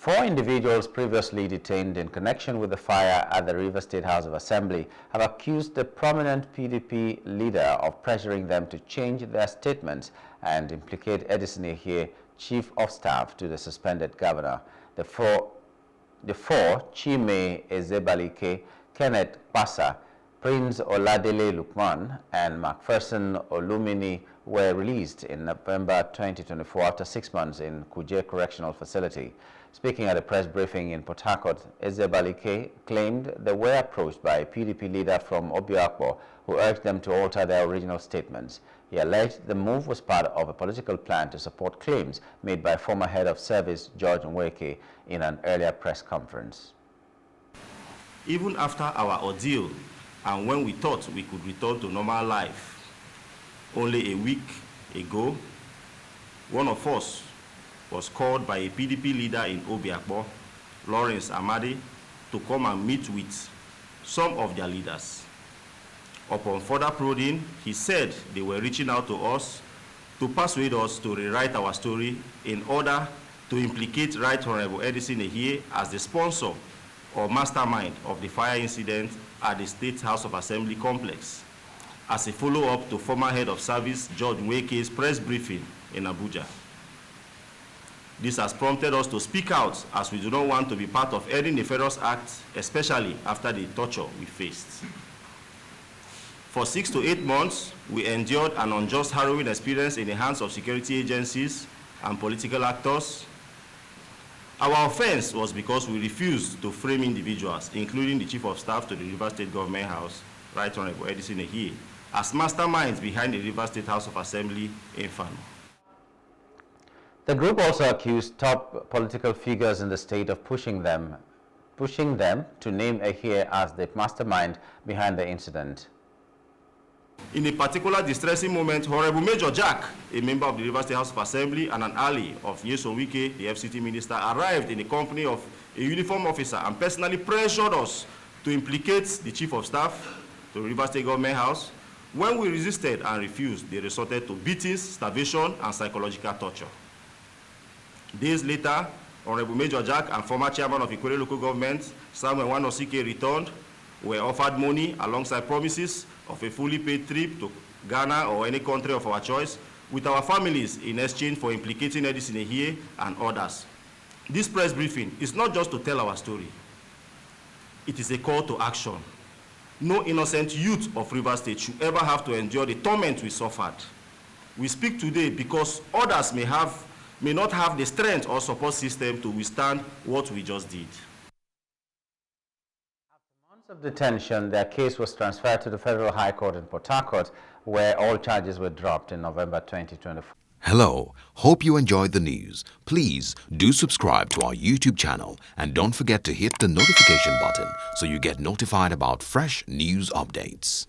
4 individuals previously detained in connection with the fire at the Rivers State House of Assembly have accused the prominent PDP leader of pressuring them to change their statements and implicate Edison Ehie, Chief of Staff to the suspended governor. The four, Chime Ezebalike, Kenneth Pasa, Prince Oladele Lukman, and Macpherson Olumini were released in November 2024 after 6 months in Kuje Correctional Facility. Speaking at a press briefing in Port Harcourt, Ezebalike claimed they were approached by a PDP leader from Obiakpo who urged them to alter their original statements. He alleged the move was part of a political plan to support claims made by former head of service George Nweke in an earlier press conference. Even after our ordeal and when we thought we could return to normal life, only a week ago, one of us was called by a PDP leader in Obiakpo, Lawrence Amadi, to come and meet with some of their leaders. Upon further prodding, he said they were reaching out to us to persuade us to rewrite our story in order to implicate Right Honorable Edison Ehie as the sponsor or mastermind of the fire incident at the State House of Assembly complex, as a follow-up to former head of service George Nweke's press briefing in Abuja. This has prompted us to speak out, as we do not want to be part of any nefarious act, especially after the torture we faced. For 6 to 8 months, we endured an unjust, harrowing experience in the hands of security agencies and political actors. Our offense was because we refused to frame individuals, including the Chief of Staff to the Rivers State Government House, Right Honorable Edison Ehie, as masterminds behind the Rivers State House of Assembly inferno. The group also accused top political figures in the state of pushing them to name Ehie as the mastermind behind the incident. In a particular distressing moment, Honorable Major Jack, a member of the Rivers State House of Assembly and an ally of Nyesom Wike, the FCT minister, arrived in the company of a uniformed officer and personally pressured us to implicate the Chief of Staff to the Rivers State Government House. When we resisted and refused, they resorted to beatings, starvation, and psychological torture. Days later, Honorable Major Jack and former chairman of Ikwerre local government, Samuel Wanosike, returned, were offered money alongside promises of a fully paid trip to Ghana or any country of our choice with our families in exchange for implicating Edison Ehie and others. This press briefing is not just to tell our story. It is a call to action. No innocent youth of Rivers State should ever have to endure the torment we suffered. We speak today because others may not have the strength or support system to withstand what we just did. After months of detention, their case was transferred to the Federal High Court in Port Harcourt, where all charges were dropped in November 2024. Hello, hope you enjoyed the news. Please do subscribe to our YouTube channel and don't forget to hit the notification button so you get notified about fresh news updates.